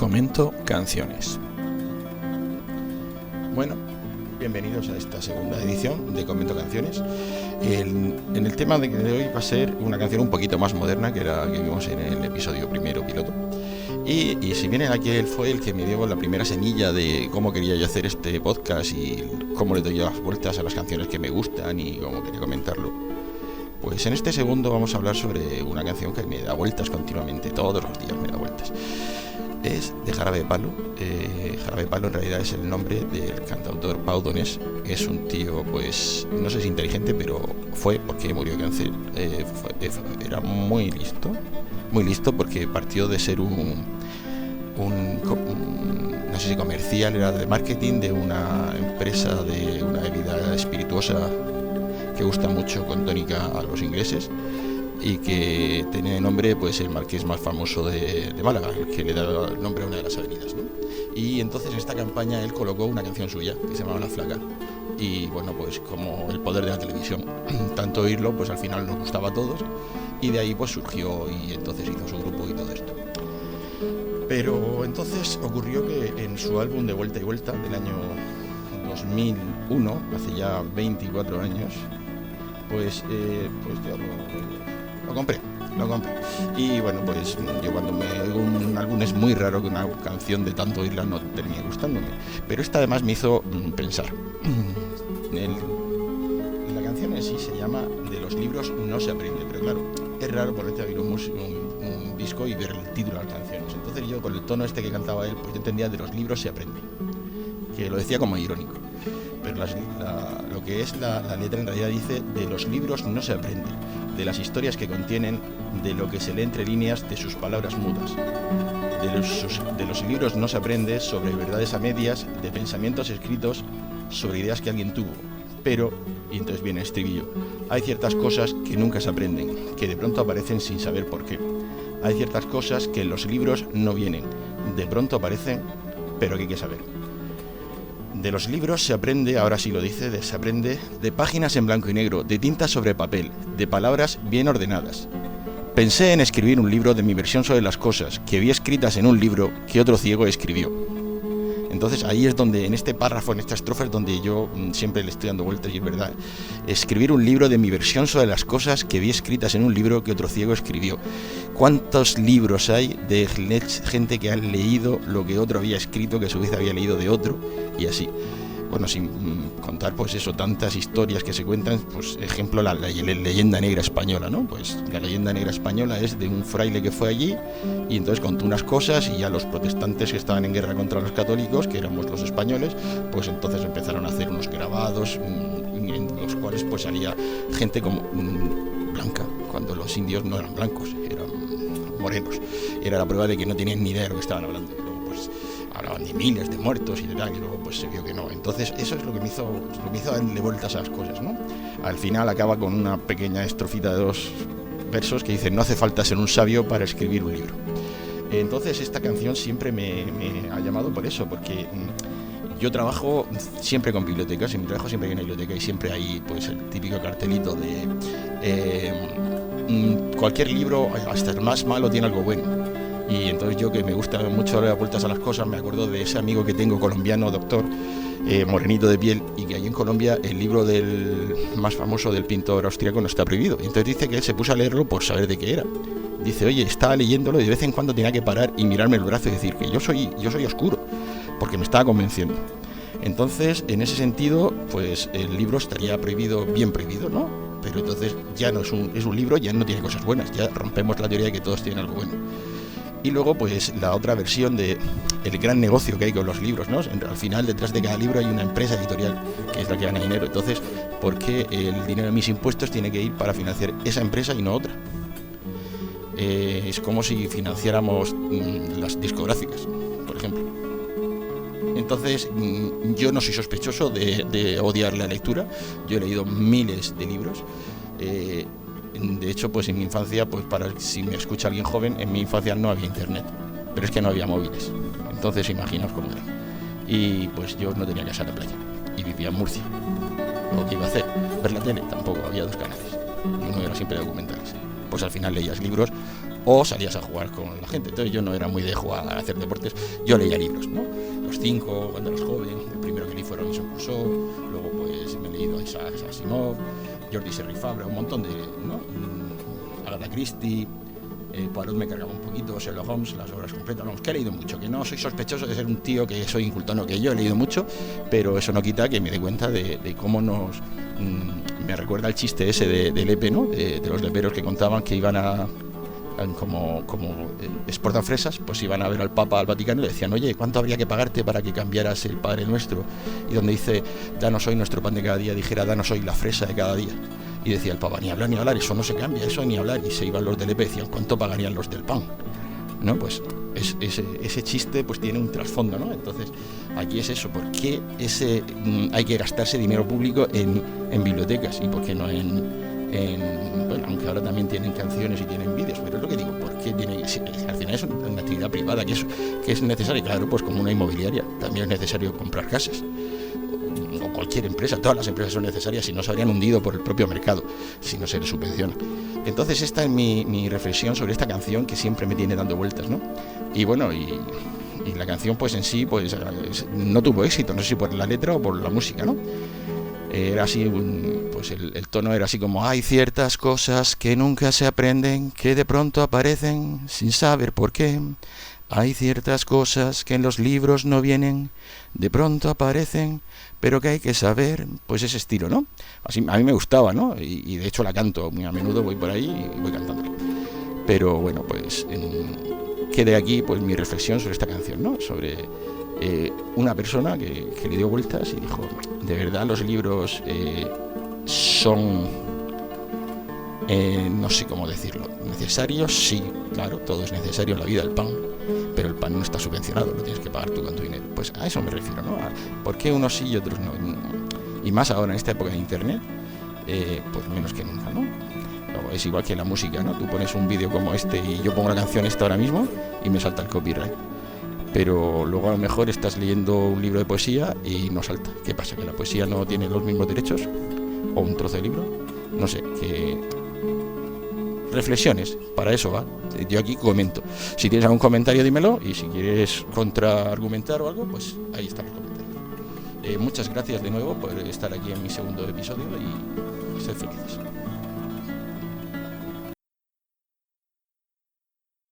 Comento canciones. Bueno, bienvenidos a esta segunda edición de Comento canciones. En el tema de hoy va a ser una canción un poquito más moderna que la que vimos en el episodio primero piloto. Y si bien aquel fue el que me dio la primera semilla de cómo quería yo hacer este podcast y cómo le doy las vueltas a las canciones que me gustan y cómo quería comentarlo, pues en este segundo vamos a hablar sobre una canción que me da vueltas continuamente, todos los días me da vueltas. Es de Jarabe de Palo. Jarabe de Palo en realidad es el nombre del cantautor Pau Donés. Es un tío, pues, no sé si inteligente, pero fue porque murió de cáncer. Era muy listo porque partió de ser un no sé si comercial, era de marketing de una empresa de una bebida espirituosa que gusta mucho con tónica a los ingleses y que tiene nombre, pues, el marqués más famoso de Málaga, el que le da el nombre a una de las avenidas, ¿no? Y entonces en esta campaña él colocó una canción suya que se llamaba La Flaca. Y bueno, pues como el poder de la televisión, tanto oírlo, pues al final nos gustaba a todos, y de ahí pues surgió y entonces hizo su grupo y todo esto. Pero entonces ocurrió que en su álbum de Vuelta y Vuelta del año 2001, hace ya 24 años, pues yo lo compré. Y bueno, pues yo cuando me oigo un álbum es muy raro que una canción de tanto oírla no termine gustándome. Pero esta además me hizo pensar. La canción en sí se llama De los libros no se aprende, pero claro, es raro ponerte a oír un disco y ver el título de las canciones. Entonces yo, con el tono este que cantaba él, pues yo entendía De los libros se aprende, que lo decía como irónico. Pero lo que es la letra en realidad dice: de los libros no se aprende, de las historias que contienen, de lo que se lee entre líneas de sus palabras mudas. De los libros no se aprende sobre verdades a medias, de pensamientos escritos sobre ideas que alguien tuvo. Pero, y entonces viene el estribillo, hay ciertas cosas que nunca se aprenden, que de pronto aparecen sin saber por qué. Hay ciertas cosas que en los libros no vienen, de pronto aparecen, pero que hay que saber. De los libros se aprende, ahora sí lo dice, se aprende de páginas en blanco y negro, de tinta sobre papel, de palabras bien ordenadas. Pensé en escribir un libro de mi versión sobre las cosas que vi escritas en un libro que otro ciego escribió. Entonces ahí es donde, en este párrafo, en esta estrofa, es donde yo siempre le estoy dando vueltas, y es verdad. Escribir un libro de mi versión sobre las cosas que vi escritas en un libro que otro ciego escribió. ¿Cuántos libros hay de gente que ha leído lo que otro había escrito, que a su vez había leído de otro, y así? Bueno, sin contar, pues eso, tantas historias que se cuentan, pues ejemplo, la leyenda negra española, ¿no? Pues la leyenda negra española es de un fraile que fue allí y entonces contó unas cosas, y ya los protestantes que estaban en guerra contra los católicos, que éramos los españoles, pues entonces empezaron a hacer unos grabados en los cuales pues salía gente como blanca, cuando los indios no eran blancos, eran morenos. Era la prueba de que no tenían ni idea de lo que estaban hablando. Pues hablaban de miles de muertos y de tal, y luego pues se vio que no. Entonces eso es lo que me hizo darle vueltas a las cosas, ¿no? Al final acaba con una pequeña estrofita de 2 versos que dice: no hace falta ser un sabio para escribir un libro. Entonces esta canción siempre me ha llamado por eso, porque yo trabajo siempre con bibliotecas, en mi trabajo siempre hay una biblioteca y siempre hay pues el típico cartelito de cualquier libro, hasta el más malo, tiene algo bueno. Y entonces yo, que me gusta mucho dar vueltas a las cosas, me acuerdo de ese amigo que tengo colombiano, doctor, morenito de piel, y que allí en Colombia el libro del más famoso del pintor austríaco no está prohibido. Y entonces dice que él se puso a leerlo por saber de qué era. Dice: oye, estaba leyéndolo y de vez en cuando tenía que parar y mirarme el brazo y decir que yo soy oscuro, porque me estaba convenciendo. Entonces, en ese sentido, pues el libro estaría prohibido, bien prohibido, ¿no? Pero entonces ya no es un libro, ya no tiene cosas buenas, ya rompemos la teoría de que todos tienen algo bueno. Y luego pues la otra versión de el gran negocio que hay con los libros, ¿no? Al final, detrás de cada libro hay una empresa editorial que es la que gana dinero. Entonces, ¿por qué el dinero de mis impuestos tiene que ir para financiar esa empresa y no otra? Es como si financiáramos las discográficas, por ejemplo. Entonces, yo no soy sospechoso de odiar la lectura. Yo he leído miles de libros. De hecho, pues en mi infancia, pues si me escucha alguien joven, en mi infancia no había internet, pero es que no había móviles. Entonces, imaginaos cómo era. Y pues yo no tenía casa en la playa y vivía en Murcia. ¿Qué iba a hacer? ¿Ver la tele? Tampoco, había 2 canales y uno era siempre documentales. Pues al final leías libros o salías a jugar con la gente. Entonces yo no era muy de jugar a hacer deportes, yo leía libros, ¿no? Los 5 cuando eras joven, el primero que leí fue Robinson Crusoe, luego pues me he leído a Isaac Asimov, Jordi Serri Fabra, un montón de, ¿no? Agatha Christie, Poirot me cargaba un poquito, Sherlock Holmes, las obras completas, vamos, que he leído mucho, que no soy sospechoso de ser un tío que soy inculto, no, que yo he leído mucho, pero eso no quita que me dé cuenta de cómo me recuerda el chiste ese de Lepe, ¿no? De los leperos que contaban que iban como exportan fresas, pues iban a ver al Papa al Vaticano y le decían, oye, ¿cuánto habría que pagarte para que cambiaras el Padre Nuestro? Y donde dice, danos hoy nuestro pan de cada día, dijera, danos hoy la fresa de cada día. Y decía el Papa, ni hablar, eso no se cambia, eso ni hablar. Y se iban los del EP y decían, ¿cuánto pagarían los del pan? ¿No? Pues ese chiste pues tiene un trasfondo, ¿no? Entonces, aquí es eso, ¿por qué hay que gastarse dinero público en bibliotecas? ¿Y por qué no bueno, aunque ahora también tienen canciones y tienen vídeos, pero es lo que digo, ¿por qué al final es una actividad privada que es necesaria? Claro, pues como una inmobiliaria, también es necesario comprar casas, o cualquier empresa, todas las empresas son necesarias, si no se habrían hundido por el propio mercado, si no se les subvenciona. Entonces esta es mi reflexión sobre esta canción que siempre me tiene dando vueltas, ¿no? Y bueno, y la canción pues en sí pues no tuvo éxito, no sé si por la letra o por la música, ¿no? Era así, pues el tono era así como, hay ciertas cosas que nunca se aprenden, que de pronto aparecen sin saber por qué. Hay ciertas cosas que en los libros no vienen, de pronto aparecen, pero que hay que saber, pues ese estilo, ¿no? Así, a mí me gustaba, ¿no? Y de hecho la canto muy a menudo, voy por ahí y voy cantándola. Pero bueno, pues quede aquí pues mi reflexión sobre esta canción, ¿no? Sobre una persona que le dio vueltas y dijo, ¿de verdad los libros son, no sé cómo decirlo, necesarios? Sí, claro, todo es necesario en la vida, el pan, pero el pan no está subvencionado, lo tienes que pagar tú con tu dinero. Pues a eso me refiero, ¿no? ¿Por qué unos sí y otros no? Y más ahora en esta época de internet, pues menos que nunca, ¿no? Es igual que la música, ¿no? Tú pones un vídeo como este y yo pongo la canción esta ahora mismo y me salta el copyright. Pero luego a lo mejor estás leyendo un libro de poesía y no salta. ¿Qué pasa? ¿Que la poesía no tiene los mismos derechos? ¿O un trozo de libro? No sé, que... Reflexiones, para eso va. Yo aquí comento. Si tienes algún comentario, dímelo. Y si quieres contraargumentar o algo, pues ahí están los comentarios. Muchas gracias de nuevo por estar aquí en mi segundo episodio y sed felices.